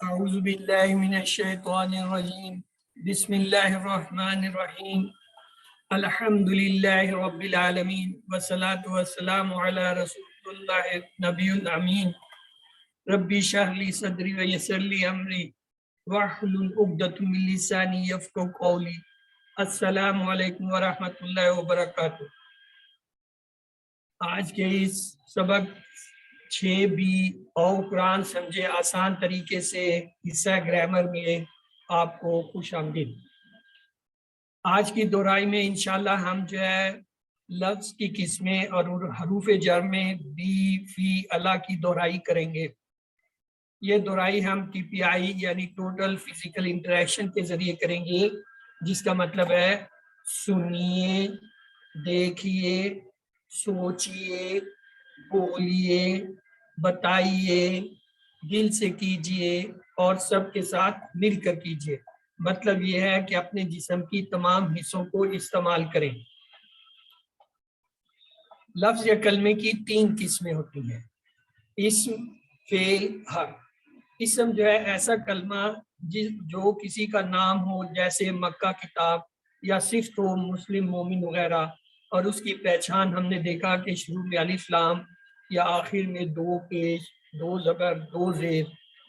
اعوذ باللہ من الشیطان الرجیم بسم اللہ الرحمن الرحیم الحمد للہ رب العالمین والصلاة والسلام علی رسول اللہ نبی الامین ربی اشرح لی صدری ویسر لی امری واحلل عقدۃ من لسانی یفقہوا قولی. السلام علیکم ورحمۃ اللہ وبرکاتہ. آج کے اس سبق 6B اور قرآن سمجھے آسان طریقے سے حصہ گرامر میں آپ کو خوش آمدید. آج کی دہرائی میں انشاءاللہ ہم جو ہے لفظ کی قسمیں اور حروف جر میں بی فی الا کی دہرائی کریں گے. یہ دہرائی ہم TPI یعنی ٹوٹل فزیکل انٹریکشن کے ذریعے کریں گے، جس کا مطلب ہے سنیے، دیکھیے، سوچئے، بولیے، بتائیے، دل سے کیجئے اور سب کے ساتھ مل کر کیجئے. مطلب یہ ہے کہ اپنے جسم کی تمام حصوں کو استعمال کریں. لفظ یا کلمے کی 3 قسمیں ہوتی ہیں: اسم، فعل، حرف. اسم جو ہے ایسا کلمہ جو کسی کا نام ہو، جیسے مکہ کتاب، یا صفت ہو مسلم، مومن وغیرہ، اور اس کی پہچان ہم نے دیکھا کہ شروع میں الف لام یا آخر میں 2 پیش، 2 زبر، 2 زیر،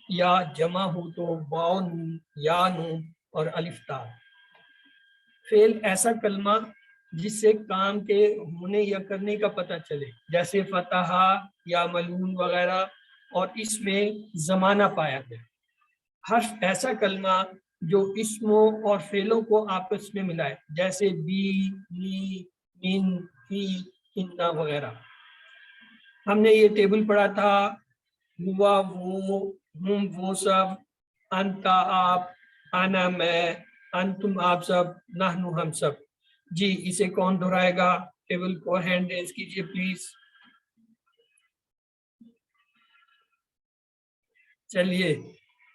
یا جمع ہو تو واو نون، یا نون اور الف تا. فعل ایسا کلمہ جس سے کام کے ہونے یا کرنے کا پتہ چلے، جیسے فتح یا ملون وغیرہ، اور اس میں زمانہ پایا گیا. حرف ایسا کلمہ جو اسموں اور فعلوں کو آپس میں ملائے، جیسے بی، لی، من، فی، اننا وغیرہ. ہم نے یہ ٹیبل پڑھا تھا: ہوا وہ، ہم وہ سب، انتا آپ، انا میں، انتم آپ سب، نحنو ہم سب. جی اسے کون دہرائے گا؟ ٹیبل کو ہینڈ ریز کیجئے پلیز. چلیے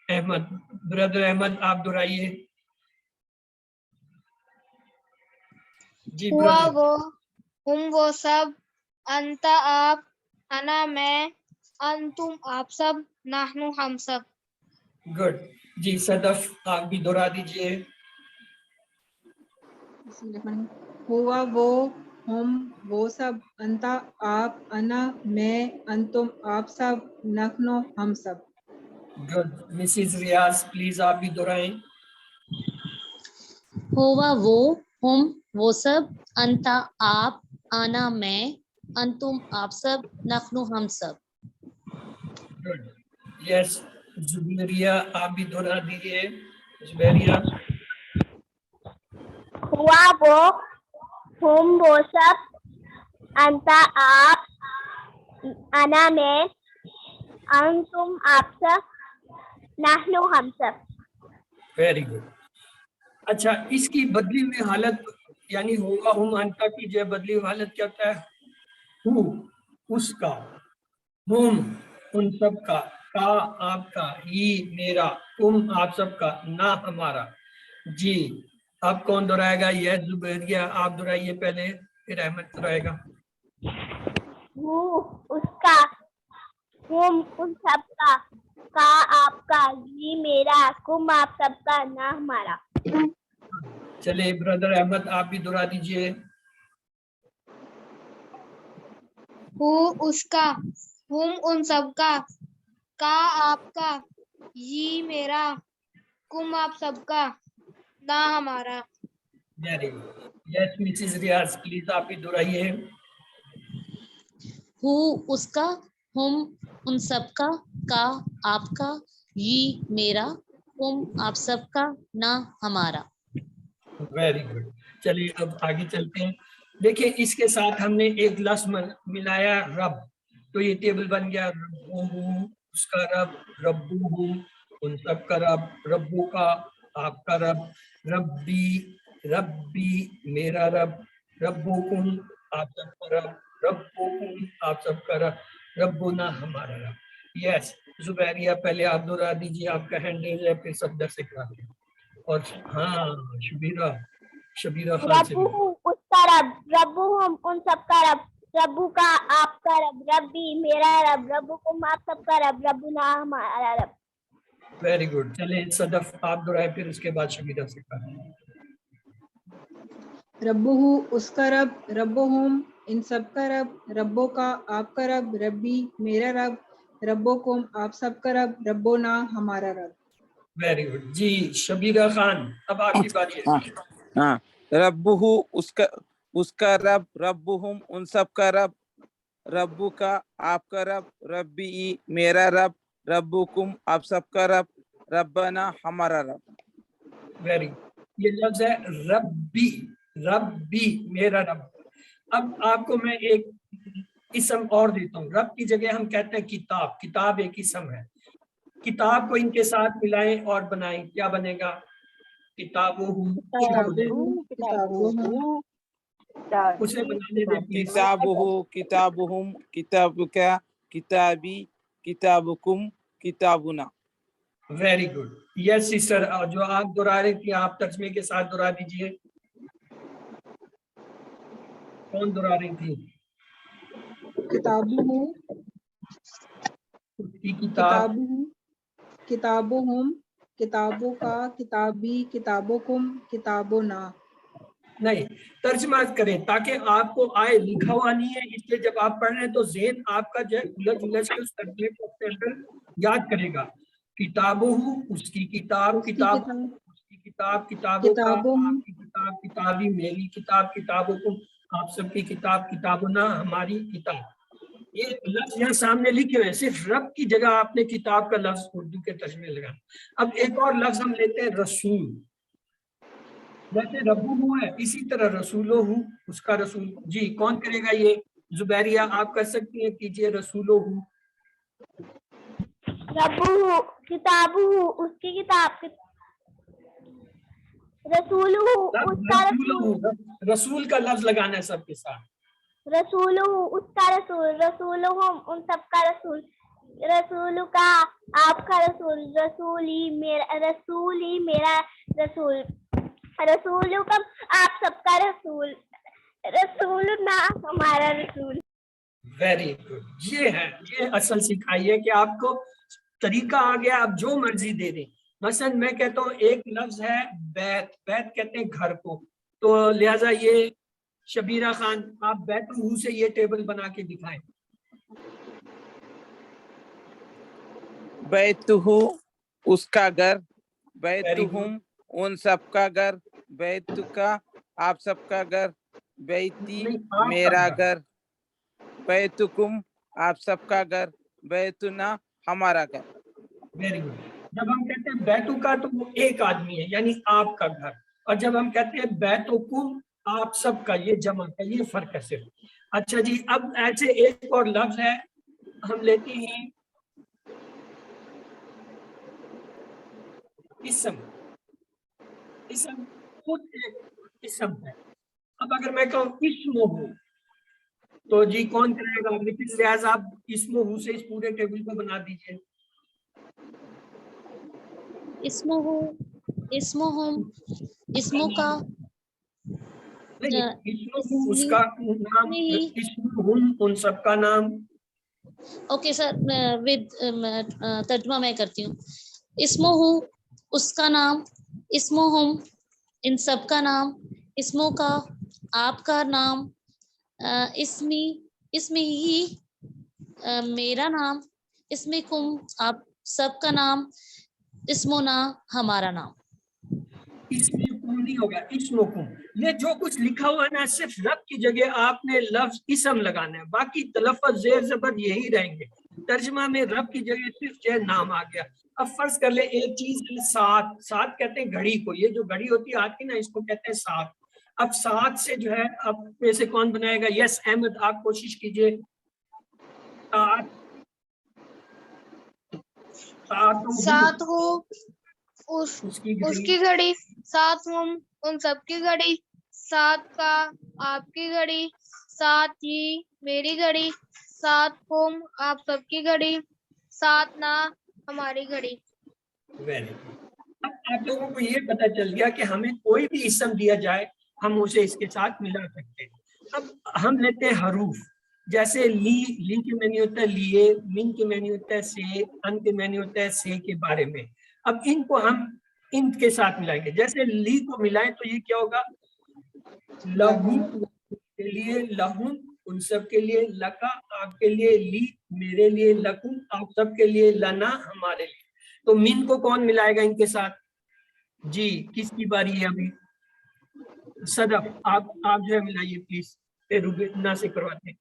احمد، بردر احمد آپ دہرائیے. جی ہوا بردر. وہ، ہم وہ سب، انتا آپ، انا میں، انتم آپ سب، نحنو ہم سب. گڈ. جی صدف آپ بھی دہرا دیجئے. ہوا وہ، ہم وہ سب، انتا آپ، انا میں، انتم آپ سب، نحنو ہم سب. گڈ. مسز ریاض پلیز آپ بھی دہرائیں. ہوا وہ، ہم وہ سب، انتا آپ، آنا میں، انتم آپ سب، نحنو ہم سب. گڈ. یس زبیریہ آپ بھی دہرا دیجئے. زبیریہ. ہوا وہ، ہم وہ سب، انتا آپ، انا میں، انتم آپ سب، نحنو ہم سب. Very good. اچھا اس کی بدلی ہوئی حالت یعنی ہوگا ہم انتا کی جو بدلی ہوئی حالت کیا ہوتا ہے؟ ہو اس کا، ہم ان سب کا آپ کا، ہی میرا، تم آپ سب کا، نہ ہمارا. جی اب کون دہرائے گا؟ یہ زبیریہ آپ دہرائیے پہلے، پھر احمد دہرائے گا. وہ اس کا، ہم ان سب کا آپ کا، یہ میرا، کم آپ سب کا، نہ ہمارا. چلے بردر احمد آپ بھی دہرا دیجئے. ہو اس کا، ہم ان سب کا آپ کا، یہ میرا، کم آپ سب کا، نہ ہمارا. Very good. Yes Mrs Riaz please آپ بھی دہرائیے. ہو اس کا، ہم ان سب کا آپ کا، یہ میرا، تم آپ سب کا، نہ ہمارا. Very good. چلیے اب آگے چلتے ہیں. دیکھیں اس کے ساتھ ہم نے ایک لفظ ملایا رب، تو یہ ٹیبل بن گیا: ربو، اس کا رب، ربو، ان سب کا رب، ربو کا، آپ کا رب، ربی، ربی، میرا رب، ربکم، آپ سب کا رب، ربکم، آپ سب کا رب، ربنا، ہمارا رب. یس زبیریہ پہلے آپ دہرا دیجیے، آپ کا ہینڈ ریز ہے، پھر سب درس کرا دیں. اور ہاں شبیرہ خان سے ربو اس کا رب، ربو ہم ان سب کا رب، ربو کا آپ کا رب، ربی میرا رب، ربو کم آپ سب کا رب، ربنا ہمارا رب. Very good. चले सदफ आप दोहराए, फिर उसके बाद शबीरा से कहा. रब्बुहु उसका रब, रब्बुहुम इन सब का रब, रब्बो का आपका रब, रब्बी मेरा रब, रब्बुकुम आप सब का रब, रब्बोना हमारा रब. Very good. जी शबीरा खान, अब आपकी बारी है. हाँ, रब्बुहु उसका रब, रब्बुहुम उन सब का रब, रब्बु का आपका रब, रब्बी मेरा रब, रब्बुकुम आप सब का रब, रब्बना हमारा रब. Very good. ये लफ्ज है रब्बी, रब्बी मेरा रब. अब आपको मैं एक इसम और देता हूँ. रब की जगह हम कहते हैं किताब. किताब एक इसम है. किताब को इनके साथ मिलाएं और बनाएं, क्या बनेगा? किताबुहु. किताबुहु उसे बनाने दे प्लीज. किताबुहु किताबुहुम किताबुका किताबी किताबुकुम किताबुना. Very good. यस सिस्टर, जो आप दोहरा रही थी आप तर्जमे के साथ दोहरा दीजिए. कौन दोहरा रही थी? किताबुहु उसकी किताब. किताबुहु किताबुहुम किताबों का किताबी किताबुकुम किताबुना. नहीं, तर्जमा करें ताकि आपको आए. लिखा हुआ नहीं है, इसलिए जब आप पढ़ रहे हैं तो ज़हन आपका जो है उलझ उलझ के उस तर्जमे को अपने अंदर याद करेगा. किताबुहु उसकी किताब, किताब उसकी किताब, किताबों का आपकी किताब, किताबी मेरी किताब, किताबुकुम आप सबकी किताब, किताबुना हमारी किताब. ये लफ्ज यहाँ सामने लिखे हुए हैं. सिर्फ रब की जगह आपने किताब का लफ्ज उर्दू के तर्जमे लगा. अब एक और लफ्ज हम लेते हैं रसूल. जैसे रब्बुहु है, इसी तरह रसूलुहु उसका रसूल. जी कौन करेगा ये? जुबैरिया आप कर सकती हैं, कीजिए रसूलुहु. रब्बुहु किताबुहु उसकी किताब, रसूलुहु उसका रसूल, रसूल का लफ्ज लगाना है सबके साथ. रसूलुहु उसका रसूल, रसूलुहुम उन सब का रसूल, रसूलु का आपका रसूल, रसूली मेरा रसूल, रसूलुकुम आप सबका रसूल, रसूलुना हमारा रसूल. Very good. ये है, ये असल सिखाई है कि आपको तरीका आ गया, आप जो मर्जी दे दें. मसलन मैं कहता हूँ एक लफ्ज है बैत. बैत कहते हैं घर को, तो लिहाजा ये शबीरा खान आप बैतुहु से ये टेबल बना के दिखाएं. बैतुहु उसका घर, बैतुहुम उन सबका घर, बैतुका आप सबका घर, बैती नहीं, आपका मेरा घर. घर, बैतुकुम आप सबका घर, बैतुना हमारा घर. Very good. जब हम कहते हैं बैतु का तो वो एक आदमी है यानी आपका घर, और जब हम कहते हैं बैतुकुम आप सबका, ये जमा का, ये फर्क है सिर्फ. अच्छा जी, अब ऐसे एक और लफ्ज है हम लेते हैं इसम. इसम खुद एक इसम है. अब अगर मैं कहूँ इस्मुहु, तो जी कौन करेगा? लेकिन लिहाजा आप इस्मुहु से इस पूरे टेबल को बना दीजिए. इस्मुहु इस्मुहुम इस्मु का नहीं, इस्मुहु उसका नाम, इस्मुहुम उन सबका नाम. ओके सर, विद तर्जुमा मैं करती हूँ. इस्मुहु उसका नाम, इस्मुहुम इन सब का नाम, इस्मु का आपका नाम, इसमी ही मेरा नाम, इसमिकुम आप सबका नाम, इस्मुना हमारा नाम. इसमुकुम नहीं होगा, इस्मुकुम. ये जो कुछ लिखा हुआ है ना, सिर्फ रब की जगह आपने लफ्ज इसम लगाना है, बाकी तलफ़्फ़ुज़ ज़ेर ज़बर यही रहेंगे. तर्जमा में रब की जगह सिर्फ जो है नाम आ गया. अब फर्ज कर ले एक चीज है सात. सात कहते हैं घड़ी को, ये जो घड़ी होती है हाथ की ना, इसको कहते हैं सात. अब सात से जो है अब में से कौन बनाएगा? यस अहमद आप कोशिश कीजिए. सात हो उसकी घड़ी, सात हम उन सबकी घड़ी, सात का आपकी घड़ी, सात ही मेरी घड़ी, सात हम आप सबकी घड़ी, सात ना हमारी घड़ी. Very good. अब आप लोगों को ये पता चल गया कि हमें कोई भी इसम दिया जाए हम उसे इसके साथ मिला सकते हैं. अब हम लेते हैं हरूफ. जैसे ली के मैंने होता है लिए, मिन के मैंने होता है से, अन के मैंने होता है से के बारे में. اب ان کو ہم ان کے ساتھ ملائیں گے. جیسے لی کو ملائیں تو یہ کیا ہوگا؟ لہم کے لیے لہم ان سب کے لیے، لکا آپ کے لیے، لی میرے لیے، لکم آپ سب کے لیے، لنا ہمارے لیے. تو من کو کون ملائے گا ان کے ساتھ؟ جی کس کی باری ہے ابھی؟ صدف آپ جو ہے ملائیے پلیز، پھر روبینا سے کرواتے ہیں.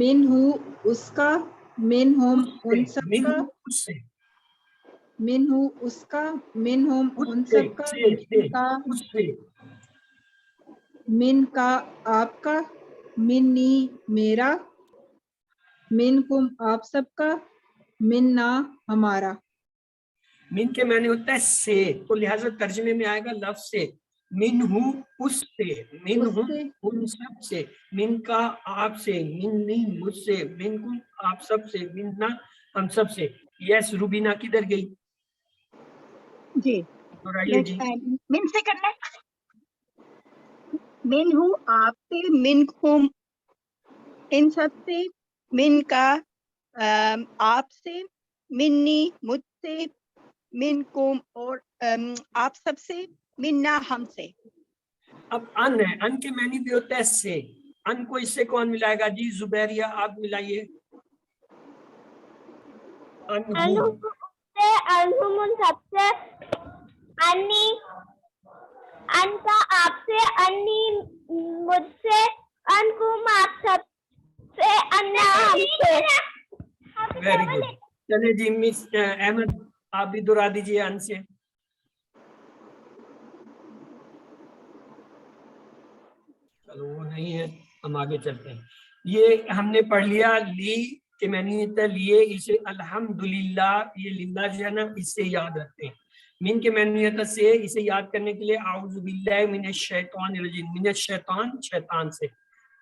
من ہو اس کا، من ہم ان سب من کا، اس سے، من ہو اس کا، من ہم اس ان سے، سب کا، سے، کا اس سے، من کا آپ کا، منی میرا، من کم آپ سب کا، مننا ہمارا. من کے معنی ہوتا ہے سے، تو لہٰذا ترجمے میں آئے گا لفظ سے. من ہوں اس سے، من اس ہوں سے، ان سب سے، من کا آپ سے، منی مجھ سے، من کم آپ سب سے، مننا ہم سب سے. یس روبینا کدھر گئی؟ جی دہرائیے جی. من سے کرنا ہے. من ہوں آپ سے، من کم ان سب سے، من کا آپ سے، منی مجھ سے، من کم اور آپ سب سے، مننا ہم سے. اب ان ہے، ان کے معنی بھی ہوتا ہے سے. ان کو اس سے کون ملائے گا؟ جی زبیریہ آپ ملائیے. انہم سے، انہم ان سب سے، انی ان کا آپ سے، انی مجھ سے، انکم آپ سب سے، انا ہم سے. Very good. چلے جی مس احمد آپ بھی دہرا دیجیے ان سے. چلو وہ نہیں ہے، ہم آگے چلتے ہیں. یہ ہم نے پڑھ لیا لی کہ میں نے لیے، اسے الحمدللہ یہ للہ جو ہے نا اس سے یاد رکھتے ہیں. من کے معنی سے، اسے یاد کرنے کے لیے اعوذ باللہ من الشیطان الرجیم، من الشیطان شیطان سے.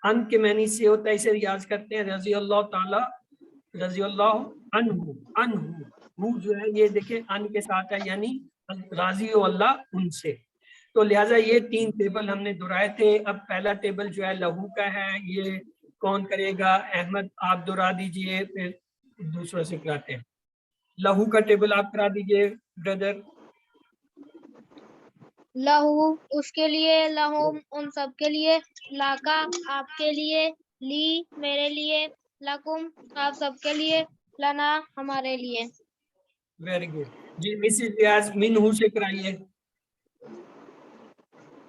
ان کے معنی سے ہوتا ہے اسے یاد کرتے ہیں رضی اللہ تعالی، رضی اللہ عنہ، عنہ وہ جو ہے یہ دیکھیں ان کے ساتھ ہے یعنی راضی ہو اللہ ان سے. تو لہٰذا یہ تین ٹیبل ہم نے دہرائے تھے. اب پہلا ٹیبل جو ہے لہو کا ہے، یہ کون کرے گا؟ احمد آپ دہرا دیجئے، پھر دوسروں سے کراتے ہیں. لہو کا ٹیبل آپ کرا دیجئے بردر. لہو اس کے لیے، لہم ان سب کے لیے، لاکا آپ کے لیے، لی میرے لیے، لکم آپ سب کے لیے، لنا ہمارے لیے. Very good. جی مسز ریاض من ہو سے کرائیے.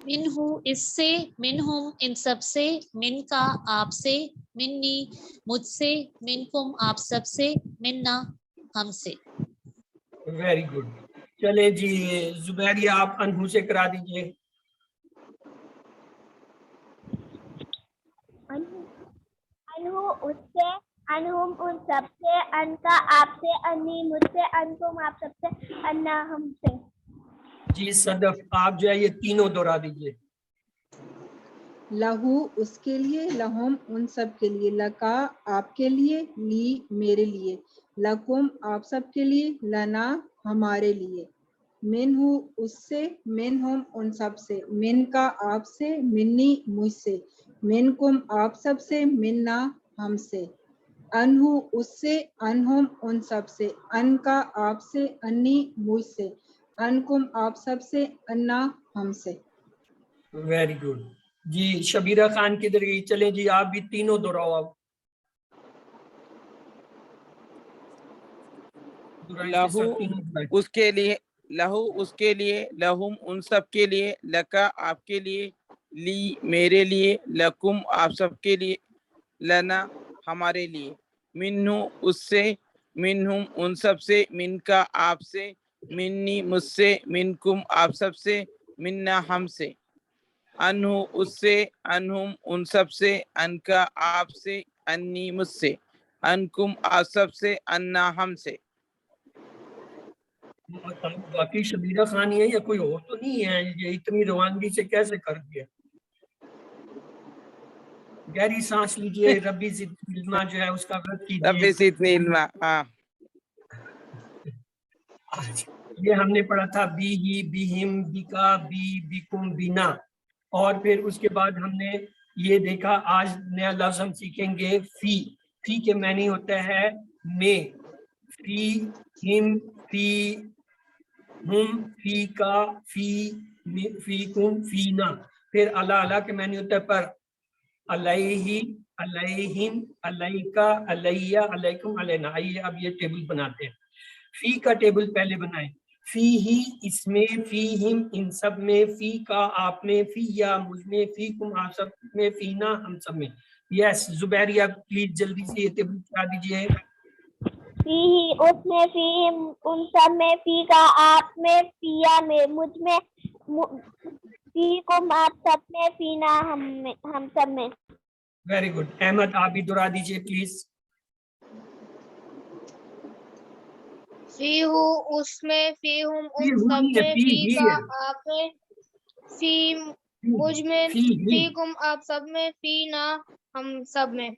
من ہوں اس سے، من ہوں ان سب سے، من کا آپ سے، منی مجھ سے، من کم آپ سب سے، مننا ہم سے. Very good. چلے جی زبیریہ آپ انہو سے کرا دیجئے. انہو اس سے، انہم ان سب سے، ان کا آپ سے، انی مجھ سے، انکم آپ سب سے، انا ہم سے. جی صدف آپ جو ہے یہ تینوں دہرا دیجئے. لہو اس کے لیے، لہم ان سب کے لیے، لکا آپ کے لیے، لی میرے لیے، لکم آپ سب کے لیے، لنا ہمارے لیے. من ہو اس سے، من ہم ان سب سے، من کا آپ سے، منی مجھ سے، من کم آپ سب سے، مننا ہم سے. ان ہو اس سے، ان ہم ان سب سے، ان کا آپ سے، انی مجھ سے، ان کم آپ سب سے، انا ہم سے. Very good. جی شبیرہ خان کدھر گئی؟ چلیں جی آپ بھی تینوں دہراؤ. آپ لہو اس کے لیے، لہو اس کے لیے، لہم ان سب کے لیے، لکا آپ کے لیے، لی میرے لیے، لکم آپ سب کے لیے، لنا ہمارے لیے. منہ اس سے، منہم ان سب سے، من کا آپ سے، منی مجھ سے، منکم آپ سب سے، منا ہم سے. انہ اس سے، انہم ان سب سے، ان کا آپ سے، انی مجھ سے، انکم آپ سب سے، انا ہم سے. باقی شبیرہ خان ہی ہے یا کوئی اور تو نہیں ہے؟ یہ اتنی روانگی سے کیسے کر دیا؟ گہری سانس لیجئے. ربی زدنی علما جو ہے اس کا ورد کیجئے. رب زدنی علما. ہاں یہ ہم نے پڑھا تھا بی ہی، بیہم، بیکا، بی، بیکم، بینا. اور پھر اس کے بعد ہم نے یہ دیکھا آج نیا لفظ ہم سیکھیں گے فی. فی کے معنی ہوتا ہے میں. فی ہم फी हुम, फी का, फीकुम, फीना। फिर अला अला के मैन्यू पर अलैहि, अलैहिम, अलैका, अलैया, अलैकुम, अलैना। आइए अब ये टेबल बनाते हैं। फी का टेबल पहले बनाएं। फी ही, इसमें, फी हिम, इन सब में, फी का, आप में, फी या, मुझ में, फी कुम, आप सब में, फीना, हम सब में। यस जुबैरिया प्लीज जल्दी से ये टेबल बता दीजिए। फी ही, उसमें, फी हिम, उन सब में, फी का, आप में, फिया में, मुझ में, फी कुम, आप सब में, फीना, हम सब में। Very good. अहमद आप भी दोहरा दीजिए प्लीज। फी हु, उसमें, फी हुम, फी उन हु सब नहीं है, में, फी फी ही का, है। आप में, फी मुझ में, फी ही, फी कुम, आप सब में, फी ना, हम सब में।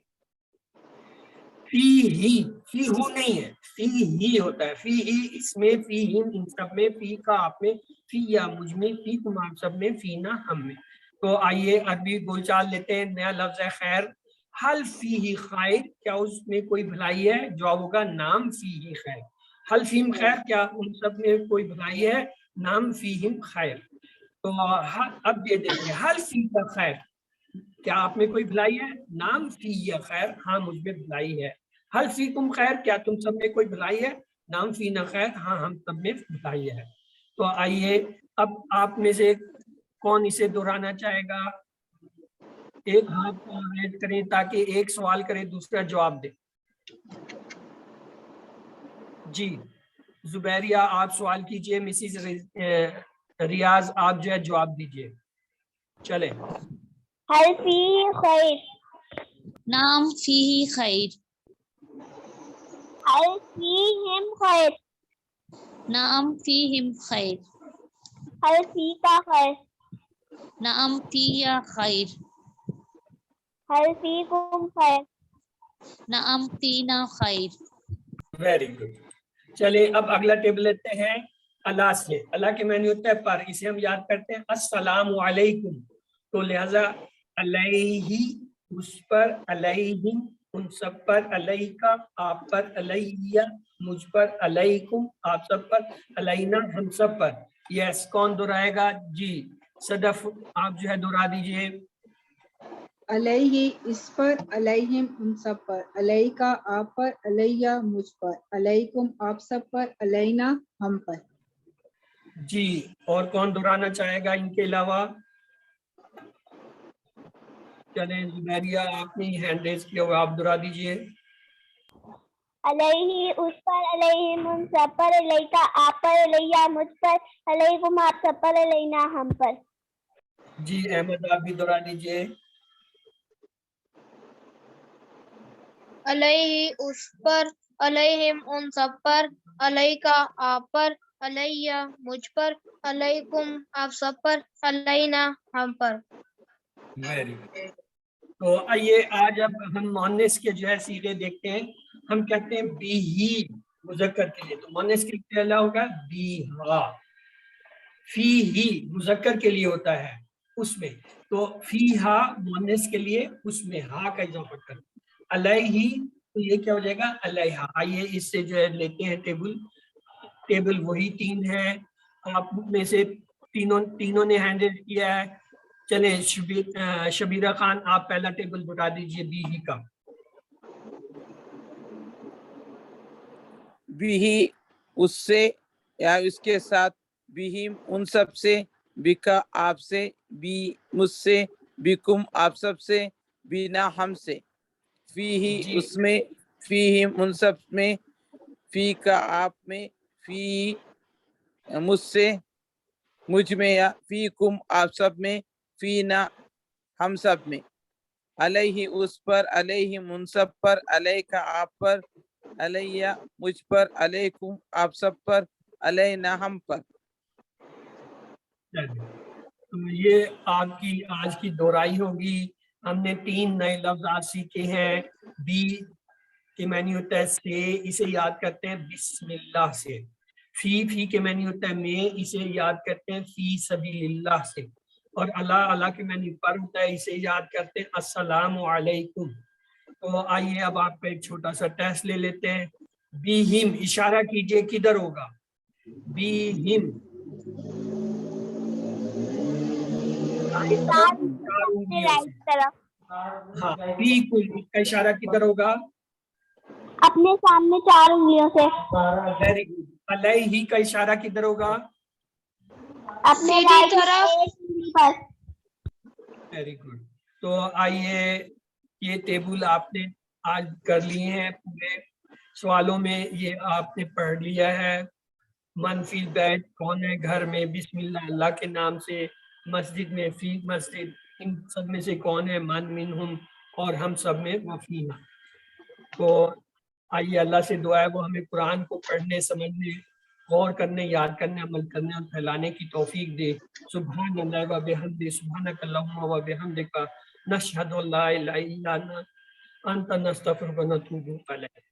फी ही, फी हु नहीं है, फी ही होता है। फी ही, इसमें, फी हिम, इन सब में, फी का, आप में, फी या, मुझ में, फी कुम, आप सब में, फी ना, हम में। तो आइए अरबी बोलचाल लेते हैं। नया लफ्ज है खैर। हल फी ही खैर, क्या उसमें कोई भलाई है? जवाब होगा नाम फी ही खैर। हल फीम खैर, क्या उन सब में कोई भलाई है? नाम फीहिम खैर। तो अब ये देखिए, हल फी का खैर, क्या आप में कोई भलाई है? नाम फी या खैर, हाँ मुझ में भलाई है। हल फी तुम खैर, क्या तुम सब में कोई भलाई है? नाम फी ना खैर, हाँ हम सब में भलाई है। तो आइए अब आप में से कौन इसे दोहराना चाहेगा? एक हाथ को रेज करें ताकि एक सवाल करे दूसरा जवाब दे। जी जुबैरिया आप सवाल कीजिए, मिसिज रियाज आप जो है जवाब दीजिए। चले। हल फी खैर, नाम फीही खैर, हल फी हिम खैर, नाम फीहिम खैर, हल फी का खैर, नाम फीया खैर, हल फी कुम खैर। नाम फीना खैर। Very good. चलिए अब अगला टेबल लेते हैं अल्लाह से। अल्लाह के मैन्यू होता है पर, इसे हम याद करते हैं अस्सलामु अलैकुम। तो लिहाजा अलैहि उस पर, अलैहिम उन सब पर, अलैका आप पर, अलैया मुझ पर, अलैकुम आप सब पर, अलैना हम सब पर। यस कौन दोहराएगा? जी सदफ आप जो है दोहरा दीजिए। अलैहि इस पर, अलैहिम उन सब पर, अलैका आप पर, अलैया मुझ पर, अलैकुम आप सब पर, अलैना हम पर। जी और कौन दोहराना चाहेगा इनके अलावा? चलें जुबैरिया आपने हैंड रेज किया हुआ, आप दोहरा दीजिए। अलैहि उस पर, अलैहिम उन सब पर, अलैका आप पर, अलैया मुझ पर, अलैकुम आप सब पर, अलैना हम पर। जी अहमद आप भी दोहरा दीजिए। अलैहि उस पर, अलैहिम उन सब पर, अलैका आप पर, अलैया मुझ पर, अलैकुम आप सब पर, अलैना हम पर। Very good. तो आइए आज अब हम मोनेस के जो है सीधे देखते हैं। हम कहते हैं बी ही मुजक्कर के लिए, तो मोनेस के लिए क्या होगा? बी हा। फी ही मुजक्कर के लिए होता है उसमें, तो फी हा मोनेस के लिए उसमें हा का इजाफा कर। अलैहि तो ये क्या हो जाएगा? अलैहा। आइए इससे जो है लेते हैं टेबल। टेबल वही तीन है, आप में से तीनों ने हैंडल किया है। चले शबीरा खान आप पहला टेबल बता दीजिए बी ही का। बिही उससे या उसके साथ, बिहिम उन सब से, बिका आपसे, बी मुझसे, बिकुम आप सब से, बिना हमसे, फीही जी उसमें, फीहिम उन सब में, फी का आप में, फी मुझसे मुझ में, या फी कुम आप सब में, फी ना हम सब में, अलैहि उस पर, अलैहिम उन सब पर, अलैका आप पर, अलैया मुझ पर, अलैकुम आप सब पर, अलैना हम पर। तो ये आपकी आज की दोहराई होगी। हमने 3 नए लफ्ज आज सीखे हैं। बी के मैनी होता है से, इसे याद करते हैं बिस्मिल्लाह से। फी के मैनी होता है में, इसे याद करते हैं फी सबीलिल्लाह से। और अल्लाह के मैनी पर होता है, इसे याद करते हैं अस्सलामु अलैकुम। तो आइए अब आपका एक छोटा सा टेस्ट ले लेते हैं। बी हिम इशारा कीजिए किधर होगा? बीहिम चार उंगलियों राइट से। तरफ, हाँ, बी कुल का इशारा किधर होगा? अपने सामने 4 उंगलियों से, वेरी गुड। अलैहि का इशारा किधर होगा? अपने सीधी राइट तरफ। उंगली पर। Very good. तो आइए, ये टेबल आपने आज कर लिए हैं, पूरे सवालों में ये आपने पढ़ लिया है। मन फी बैठ, कौन है घर में? बिस्मिल्लाह, अल्लाह के नाम से। मस्जिद में, फी मस्जिद, इन सब में से कौन है? मन मिनहुम, और हम सब में वफी। तो आइए, अल्लाह से दुआ है वो हमें कुरान को पढ़ने, समझने, गौर करने, याद करने, अमल करने और फैलाने की तौफीक दे। सुभान अल्लाह व बिहम्दि, सुभानक अल्लाहुम्मा व बिहम्दिका, नशहदु अल्ला इलाहा इल्ला अंता नस्तगफिरुका व नतूबु इलैक।